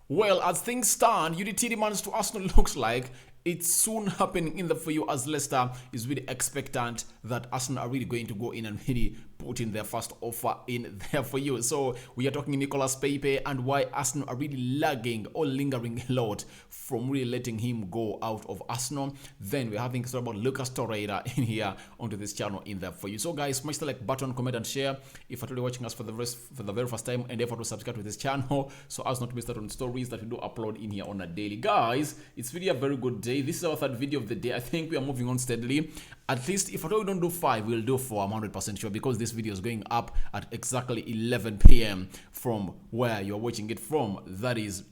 Well, as things stand, Youri Teilemans to Arsenal looks like it's soon happening in the for you, as Leicester is really expectant that Arsenal are really going to go in and really put in their first offer in there for you. So we are talking Nicolas Pepe and why Arsenal are really lagging or lingering a lot from really letting him go out of Arsenal. Then we're having story about Lucas Torreira in here onto this channel in there for you. So guys, smash the like button, comment and share if you're watching us for the very first time, and effort to subscribe to this channel so as not to miss out on stories that we do upload in here on a daily. Guys, it's really a very good day. This is our third video of the day. I think we are moving on steadily. At least if at all we don't do 5, we'll do 4. I'm 100% sure, because this video is going up at exactly 11 p.m. from where you're watching it from. That is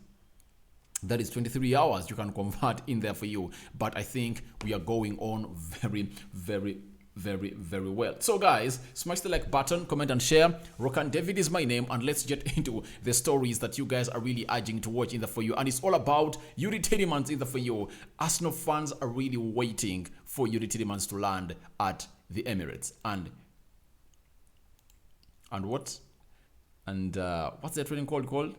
23 hours. You can convert in there for you. But I think we are going on very well. So guys, smash the like button, comment and share. Rokani David is my name, and let's get into the stories that you guys are really urging to watch in the for you. And it's all about Youri Teilemans in the for you. Arsenal fans are really waiting for Youri Teilemans to land at the Emirates. And what? And what's that training called?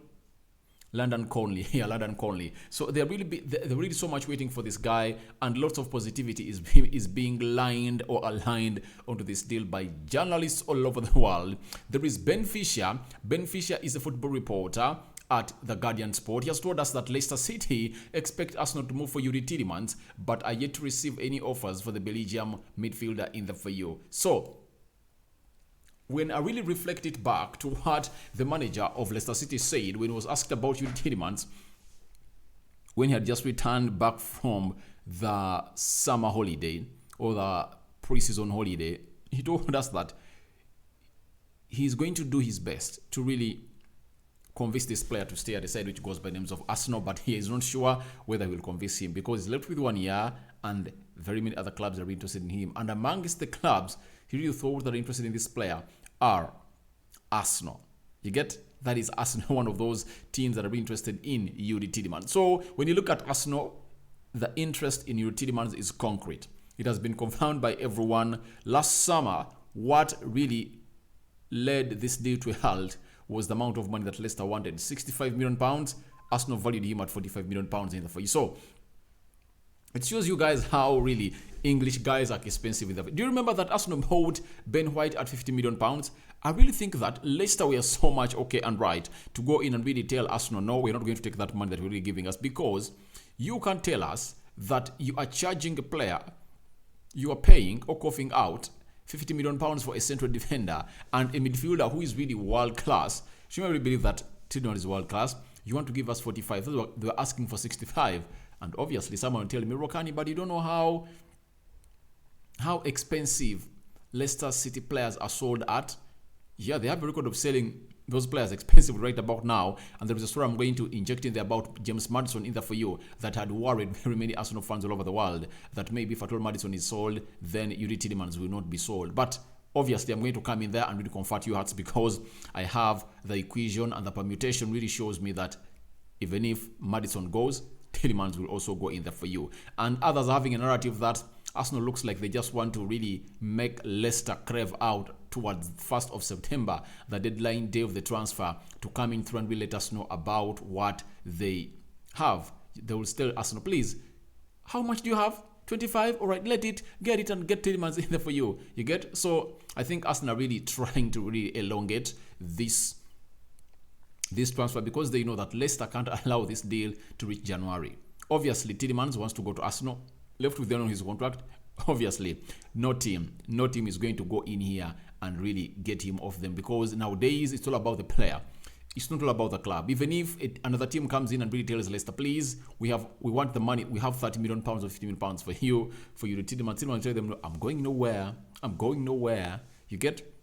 London Conley. Yeah, London Conley. So they're really so much waiting for this guy, and lots of positivity is being lined or aligned onto this deal by journalists all over the world. There is Ben Fisher. Ben Fisher is a football reporter at The Guardian Sport. He has told us that Leicester City expect Arsenal to move for Youri Teilemans, but are yet to receive any offers for the Belgium midfielder in the for you. So when I really reflect it back to what the manager of Leicester City said when he was asked about Youri Teilemans, when he had just returned back from the summer holiday or the pre-season holiday, he told us that he's going to do his best to really convince this player to stay at the side, which goes by the names of Arsenal, but he is not sure whether he will convince him, because he's left with 1 year and very many other clubs are interested in him. And amongst the clubs he really thought that are interested in this player are Arsenal. You get? That is Arsenal, one of those teams that are interested in Youri Teilemans. So when you look at Arsenal, the interest in Youri Teilemans is concrete. It has been confirmed by everyone. Last summer, what really led this deal to a halt was the amount of money that Leicester wanted. £65 million. Arsenal valued him at £45 million in the for you. So it shows you guys how really English guys are expensive in the. Do you remember that Arsenal bought Ben White at £50 million? I really think that Leicester were so much okay and right to go in and really tell Arsenal, no, we're not going to take that money that you're really giving us, because you can tell us that you are charging a player, you are paying or coughing out £50 million for a central defender and a midfielder who is really world class. You may really believe that Tielemans is world class. You want to give us 45. They were asking for 65. And obviously someone will tell me, Rokani, but you don't know how expensive Leicester City players are sold at. Yeah, they have a record of selling those players expensive right about now. And there is a story I'm going to inject in there about James Maddison in there for you that had worried very many Arsenal fans all over the world that maybe if at all Maddison is sold, then Youri Teilemans will not be sold. But obviously I'm going to come in there and really comfort you hearts, because I have the equation and the permutation really shows me that even if Maddison goes, Tielemans will also go in there for you. And others are having a narrative that Arsenal looks like they just want to really make Leicester crave out towards 1st of September, the deadline day of the transfer, to come in through and really let us know about what they have. They will tell Arsenal, please, how much do you have? 25? All right, get it and get Tielemans in there for you. You get? So I think Arsenal are really trying to really elongate this transfer, because they know that Leicester can't allow this deal to reach January. Obviously, Tielemans wants to go to Arsenal, left with them on his contract. Obviously, no team is going to go in here and really get him off them, because nowadays it's all about the player. It's not all about the club. Even if another team comes in and really tells Leicester, please, we want the money. We have £30 million or £50 million for you to Tielemans. Tielemans tell them, no, I'm going nowhere. You get?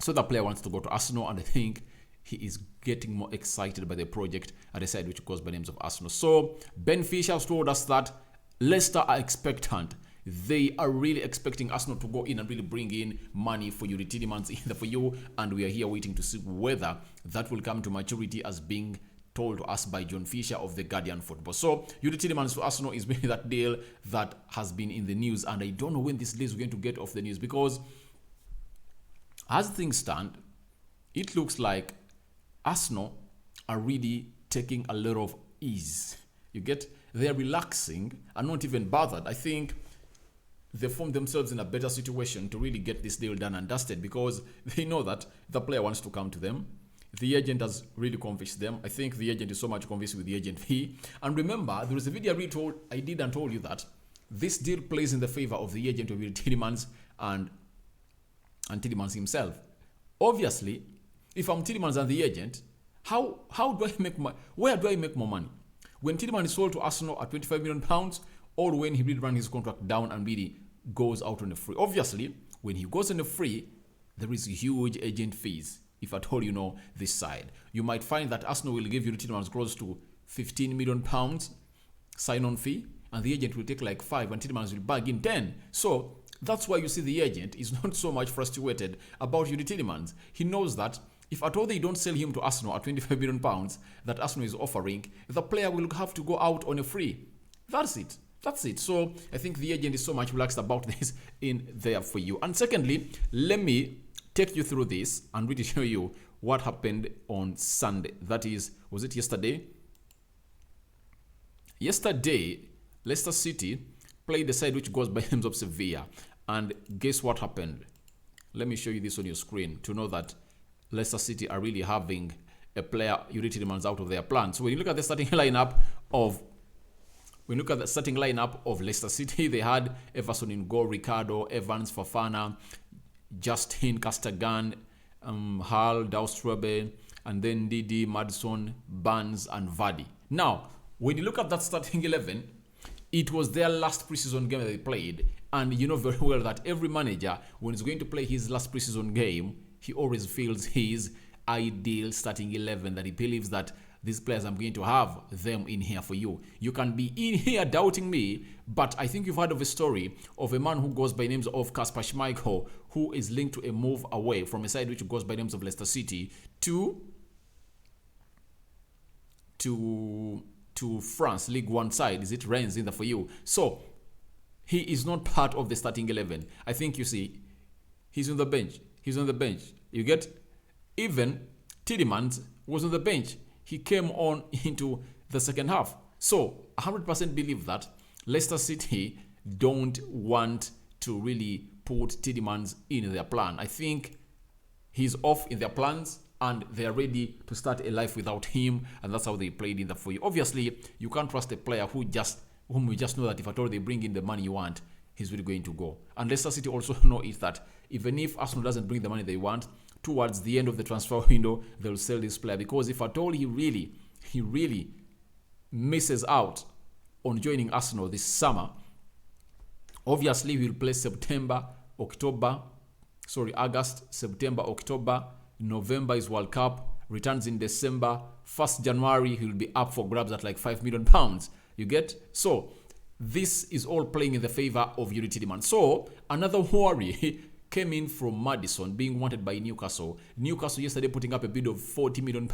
So the player wants to go to Arsenal, and I think he is getting more excited by the project at the side, which goes by names of Arsenal. So Ben Fisher has told us that Leicester are expectant. They are really expecting Arsenal to go in and really bring in money for Youri Teilemans in the for you, and we are here waiting to see whether that will come to maturity, as being told to us by John Fisher of The Guardian Football. So Youri Teilemans to Arsenal is really that deal that has been in the news, and I don't know when this deal is going to get off the news, because as things stand, it looks like Arsenal are really taking a lot of ease. You get? They're relaxing and not even bothered. I think they found themselves in a better situation to really get this deal done and dusted because they know that the player wants to come to them. The agent has really convinced them. I think the agent is so much convinced with the agent fee. And remember, there was a video I did and told you that this deal plays in the favor of the agent of Youri Teilemans and Tielemans himself. Obviously, if I'm Tielemans and the agent, how do I make where do I make more money? When Tielemans is sold to Arsenal at £25 million, or when he really ran his contract down and really goes out on a free. Obviously, when he goes on a free, there is huge agent fees. If at all you know this side, you might find that Arsenal will give Youri Teilemans close to £15 million sign-on fee, and the agent will take like 5, and Tielemans will bag in 10. So that's why you see the agent is not so much frustrated about Youri Teilemans. He knows that if at all they don't sell him to Arsenal at £25 million that Arsenal is offering, the player will have to go out on a free. That's it. That's it. So I think the agent is so much relaxed about this in there for you. And secondly, let me take you through this and really show you what happened on Sunday. That is, was it yesterday? Yesterday, Leicester City played the side which goes by the names of Sevilla. And guess what happened? Let me show you this on your screen to know that Leicester City are really having a player, Youri Teilemans, out of their plan. So when you look at the starting lineup of Leicester City, they had Everson in goal, Ricardo, Evans, Fofana, Justin, Castagan, Hal, Doustrebe, and then Didi, Maddison, Barnes, and Vardy. Now, when you look at that starting 11, it was their last preseason game that they played. And you know very well that every manager, when he's going to play his last preseason game, he always feels his ideal starting 11, that he believes that these players, I'm going to have them in here for you. You can be in here doubting me, but I think you've heard of a story of a man who goes by names of Kasper Schmeichel, who is linked to a move away from a side which goes by names of Leicester City to France, League One side. Is it Rennes in there for you? So he is not part of the starting 11. I think you see, he's on the bench. He's on the bench. You get? Even Tielemans was on the bench. He came on into the second half. So 100% believe that Leicester City don't want to really put Tielemans in their plan. I think he's off in their plans and they're ready to start a life without him, and that's how they played in the for you. Obviously, you can't trust a player whom you just know that if at all they bring in the money you want, he's really going to go. And Leicester City also know is that even if Arsenal doesn't bring the money they want, towards the end of the transfer window, they'll sell this player, because if at all he really misses out on joining Arsenal this summer, obviously we'll play August, September, October, November is World Cup, returns in December, 1st January he'll be up for grabs at like £5 million. You get? So this is all playing in the favor of Youri Teilemans. So another worry came in from Maddison being wanted by Newcastle. Newcastle yesterday putting up a bid of £40 million,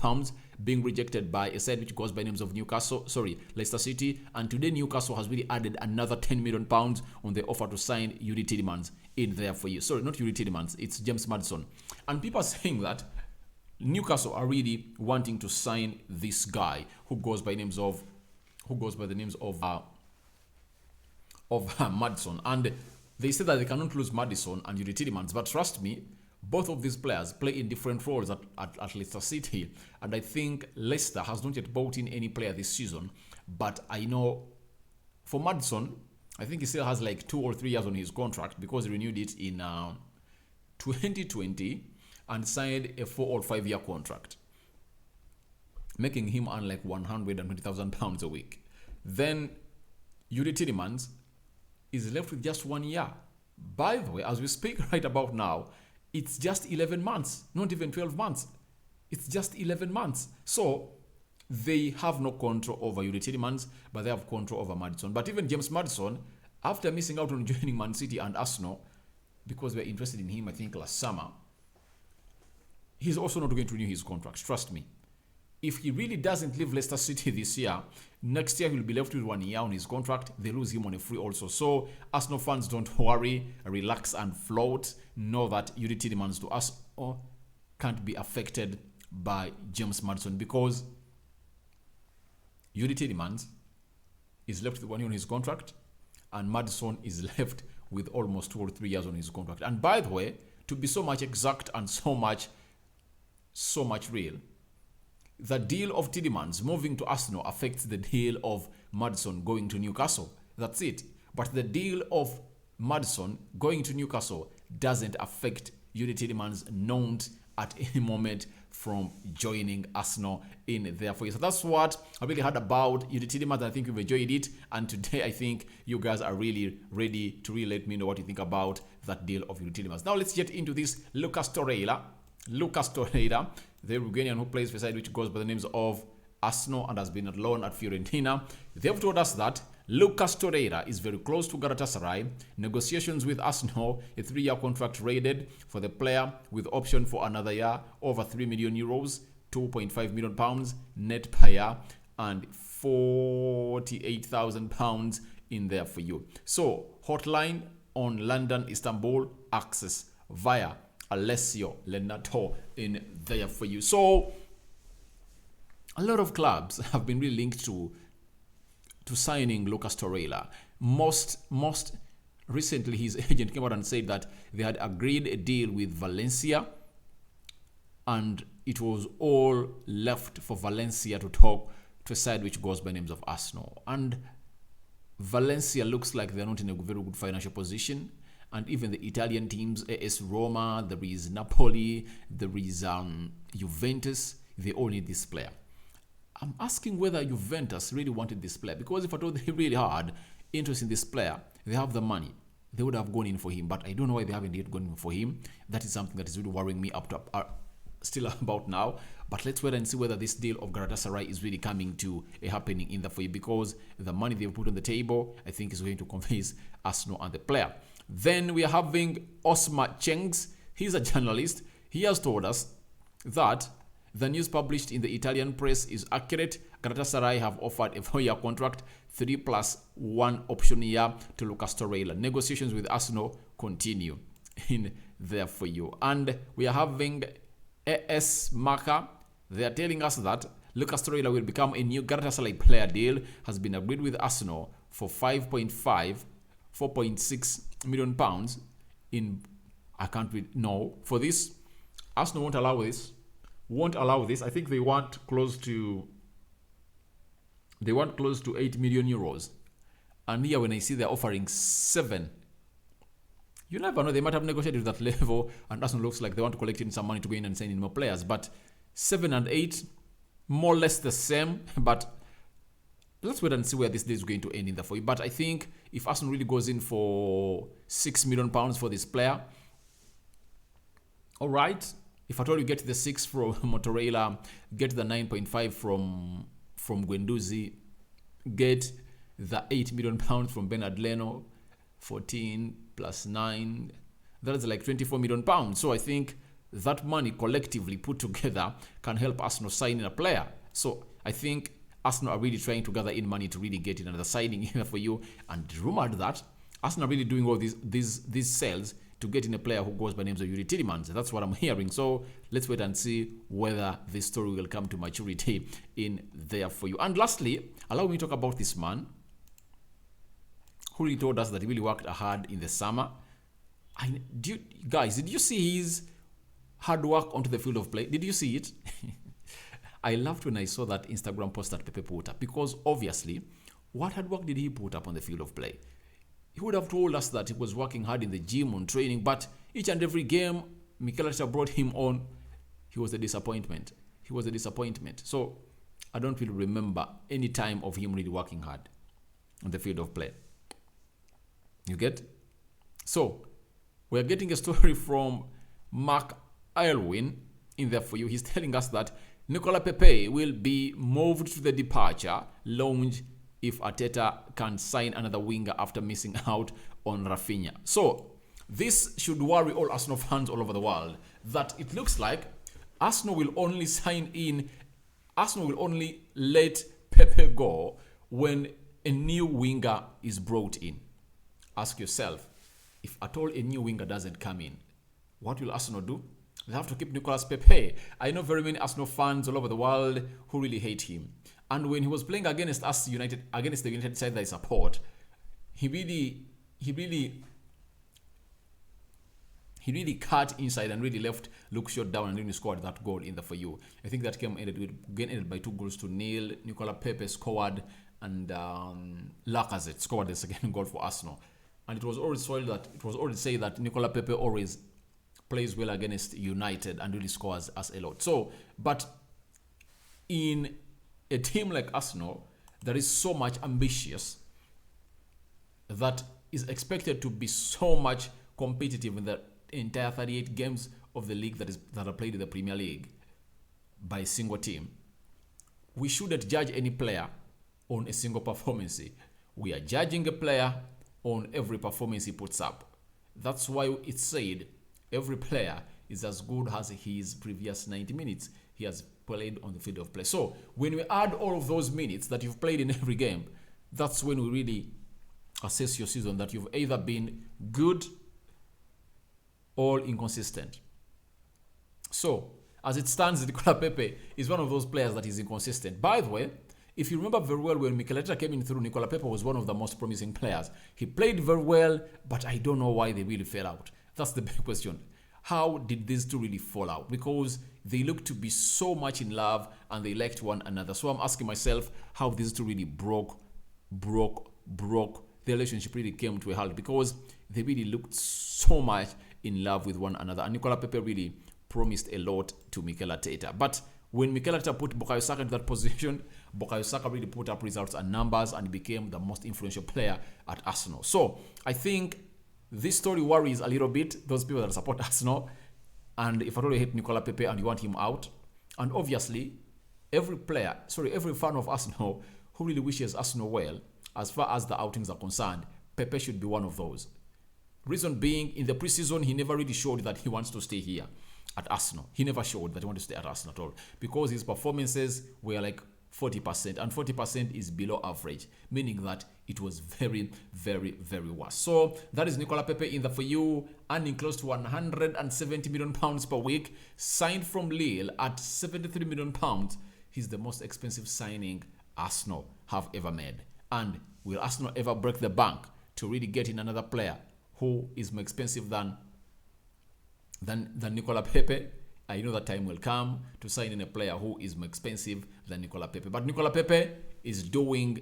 being rejected by a side which goes by names of Leicester City. And today Newcastle has really added another £10 million on the offer to sign Youri Teilemans in there for you. Sorry, not Youri Teilemans, it's James Maddison. And people are saying that Newcastle are really wanting to sign this guy who goes by the names of Maddison. And they say that they cannot lose Maddison and Youri Teilemans, but trust me, both of these players play in different roles at Leicester City, and I think Leicester has not yet bought in any player this season. But I know for Maddison, I think he still has like 2 or 3 years on his contract, because he renewed it in 2020 and signed a 4 or 5 year contract, making him earn like £120,000 a week. Then Youri Teilemans is left with just 1 year. By the way, as we speak right about now, it's just 11 months, not even 12 months. It's just 11 months. So they have no control over Youri Teilemans, but they have control over Maddison. But even James Maddison, after missing out on joining Man City and Arsenal, because we're interested in him, I think last summer, he's also not going to renew his contract. Trust me. If he really doesn't leave Leicester City this year, next year he'll be left with 1 year on his contract. They lose him on a free also. So Arsenal fans, don't worry, relax and float. Know that Youri Teilemans to us can't be affected by James Maddison, because Youri Teilemans is left with 1 year on his contract, and Maddison is left with almost 2 or 3 years on his contract. And by the way, to be so much exact and so much real, the deal of Tielemans moving to Arsenal affects the deal of Maddison going to Newcastle. That's it. But the deal of Maddison going to Newcastle doesn't affect Youri Tielemans not at any moment from joining Arsenal in there for you. So that's what I really heard about Youri Tielemans. I think you've enjoyed it. And today I think you guys are really ready to really let me know what you think about that deal of Youri Tielemans. Now let's get into this Lucas Torreira, the Uruguayan who plays for side which goes by the names of Arsenal and has been at loan at Fiorentina. They've told us that Lucas Torreira is very close to Galatasaray. Negotiations with Arsenal, a 3-year contract rated for the player with option for another year, over 3 million euros, 2.5 million pounds net per year, and 48,000 pounds in there for you. So, hotline on London, Istanbul, access via Alessio Lenato in there for you. So, a lot of clubs have been really linked to signing Lucas Torreira. Most recently, his agent came out and said that they had agreed a deal with Valencia, and it was all left for Valencia to talk to a side which goes by names of Arsenal. And Valencia looks like they're not in a very good financial position. And even the Italian teams, AS Roma, there is Napoli, there is Juventus, they all need this player. I'm asking whether Juventus really wanted this player, because if I told they really had interest in this player, they have the money, they would have gone in for him. But I don't know why they haven't yet gone in for him. That is something that is really worrying me still about now. But let's wait and see whether this deal of Galatasaray is really coming to a happening in the for you, because the money they've put on the table, I think, is going to convince Arsenal and the player. Then we are having Osma Cengiz. He's a journalist. He has told us that the news published in the Italian press is accurate. Galatasaray have offered a 4-year contract, 3+1 option year to Lucas Torreira. Negotiations with Arsenal continue in there for you. And we are having AS Marca. They are telling us that Lucas Torreira will become a new Galatasaray player. Deal has been agreed with Arsenal for 4.6 million pounds in, I can't read, no, for this. Arsenal won't allow this. I think they want close to 8 million euros. And here when I see they're offering 7, you never know, they might have negotiated to that level, and Arsenal looks like they want to collect in some money to go in and sign in more players. But 7 and 8, more or less the same. But let's wait and see where this day is going to end in the for you. But I think if Arsenal really goes in for 6 million pounds for this player, all right. If at all you get the 6 from Torreira, get the 9.5 from Guendouzi, get the 8 million pounds from Bernard Leno, 14 plus 9, that is like 24 million pounds. So I think that money collectively put together can help Arsenal sign in a player. So I think Arsenal are really trying to gather in money to really get in another signing here for you. And rumored that Arsenal are really doing all these sales to get in a player who goes by names of Youri Teilemans. That's what I'm hearing. So let's wait and see whether this story will come to maturity in there for you. And lastly, allow me to talk about this man who really told us that he really worked hard in the summer. Guys, did you see his hard work onto the field of play? Did you see it? I laughed when I saw that Instagram post that Pepe put up, because obviously, what hard work did he put up on the field of play? He would have told us that he was working hard in the gym on training, but each and every game Mikel Arteta brought him on, he was a disappointment. So I don't really remember any time of him really working hard on the field of play. You get? So we're getting a story from Mark Aylwin in there for you. He's telling us that Nicola Pepe will be moved to the departure lounge if Arteta can sign another winger after missing out on Rafinha. So this should worry all Arsenal fans all over the world, that it looks like Arsenal will only let Pepe go when a new winger is brought in. Ask yourself, if at all a new winger doesn't come in, what will Arsenal do? They have to keep Nicolas Pepe. I know very many Arsenal fans all over the world who really hate him. And when he was playing against us United, against the United side that I support, he really cut inside and really left Luke shot down and really scored that goal in the for you. I think that game ended by 2-0. Nicola Pepe scored and Lacazette scored the second goal for Arsenal. And it was already said that Nicola Pepe always plays well against United and really scores us a lot. So, but in a team like Arsenal, there is so much ambitious that is expected to be so much competitive in the entire 38 games of the league that are played in the Premier League by a single team. We shouldn't judge any player on a single performance. We are judging a player on every performance he puts up. That's why it's said every player is as good as his previous 90 minutes he has played on the field of play. So when we add all of those minutes that you've played in every game, that's when we really assess your season, that you've either been good or inconsistent. So as it stands, Nicola Pepe is one of those players that is inconsistent. By the way, if you remember very well, when Mikel Arteta came in through, Nicola Pepe was one of the most promising players. He played very well, but I don't know why they really fell out. That's the big question. How did these two really fall out? Because they look to be so much in love and they liked one another. So I'm asking myself how these two really broke. The relationship really came to a halt because they really looked so much in love with one another. And Nicola Pepe really promised a lot to Mikel Arteta. But when Mikel Arteta put Bukayo Saka into that position, Bukayo Saka really put up results and numbers and became the most influential player at Arsenal. So I think this story worries a little bit those people that support Arsenal. And if I really hate Nicola Pepe and you want him out, and obviously every fan of Arsenal who really wishes Arsenal well, as far as the outings are concerned, Pepe should be one of those. Reason being, in the preseason, he never really showed that he wants to stay here at Arsenal. He never showed that he wanted to stay at Arsenal at all because his performances were like 40%, and 40% is below average, meaning that it was very, very, very worse. So that is Nicola Pepe in the for you, earning close to £170 million per week, signed from Lille at £73 million. He's the most expensive signing Arsenal have ever made. And will Arsenal ever break the bank to really get in another player who is more expensive than Nicola Pepe? I know that time will come to sign in a player who is more expensive than Nicola Pepe. But Nicola Pepe is doing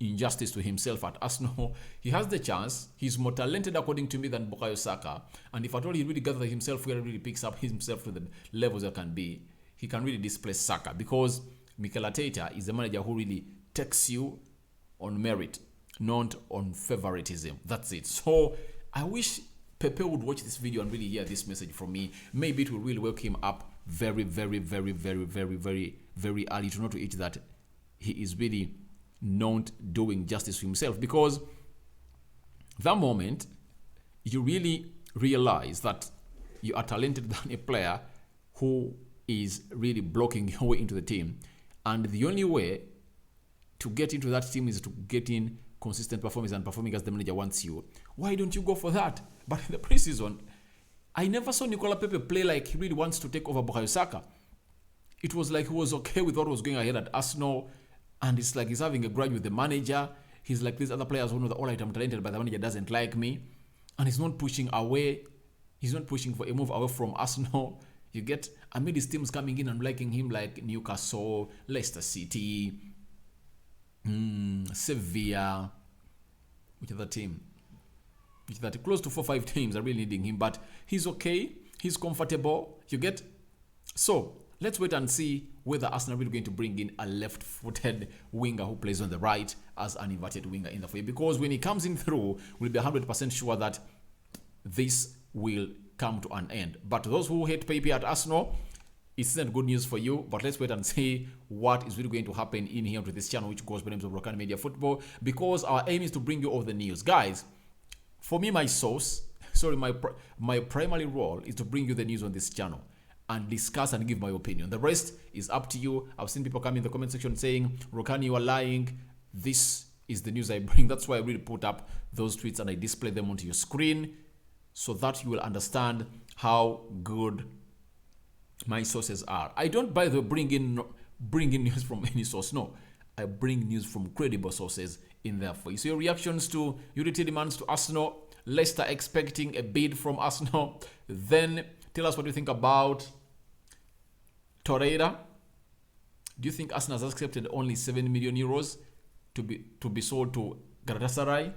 injustice to himself at Arsenal. He has the chance. He's more talented, according to me, than Bukayo Saka. And if at all he really gathers himself, he really picks up himself to the levels that can be, he can really displace Saka. Because Mikel Arteta is a manager who really takes you on merit, not on favoritism. That's it. So I wish Pepe would watch this video and really hear this message from me. Maybe it will really wake him up very, very, very, very, very, very, very early to know to it that he is really not doing justice to himself. Because the moment you really realize that you are talented than a player who is really blocking your way into the team, and the only way to get into that team is to get in consistent performance and performing as the manager wants you, why don't you go for that? But in the preseason, I never saw Nicola Pepe play like he really wants to take over Bukayo Saka. It was like he was okay with what was going ahead at Arsenal, and it's like he's having a grudge with the manager. He's like these other players who know that, all right, I'm talented, but the manager doesn't like me. And he's not pushing away. He's not pushing for a move away from Arsenal. You get, amid his teams coming in and liking him, like Newcastle, Leicester City, Sevilla, which other team? That close to 4-5 teams are really needing him, but he's okay. He's comfortable. You get? So let's wait and see whether Arsenal are really going to bring in a left-footed winger who plays on the right as an inverted winger in the field. Because when he comes in through, we'll be 100% sure that this will come to an end. But those who hate Pepe at Arsenal, it's not good news for you, but let's wait and see what is really going to happen in here to this channel, which goes by the name of Rokani Media Football, because our aim is to bring you all the news. Guys, for me, my primary role is to bring you the news on this channel and discuss and give my opinion. The rest is up to you. I've seen people come in the comment section saying, Rokani, you are lying. This is the news I bring. That's why I really put up those tweets and I display them onto your screen so that you will understand how good my sources are. I don't, by the way, bring in bring in news from any source. No, I bring news from credible sources in there for you. So your reactions to Youri Teilemans to Arsenal, Leicester expecting a bid from Arsenal. Then tell us what you think about Torreira. Do you think Arsenal has accepted only 7 million euros to be sold to Galatasaray?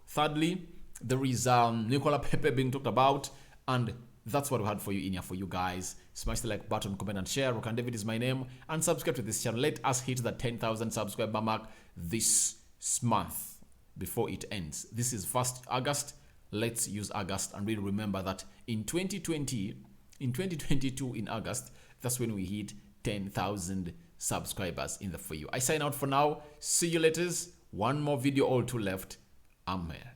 Thirdly, there is Nicola Pepe being talked about, and that's what we had for you in here for you guys. Smash the like button, comment and share. Rokani David is my name, and subscribe to this channel. Let us hit the 10,000 subscriber mark this month before it ends. This is 1st August. Let's use August and really remember that in 2022 in August, that's when we hit 10,000 subscribers in the for you. I sign out for now. See you later. One more video, all two left. I'm here.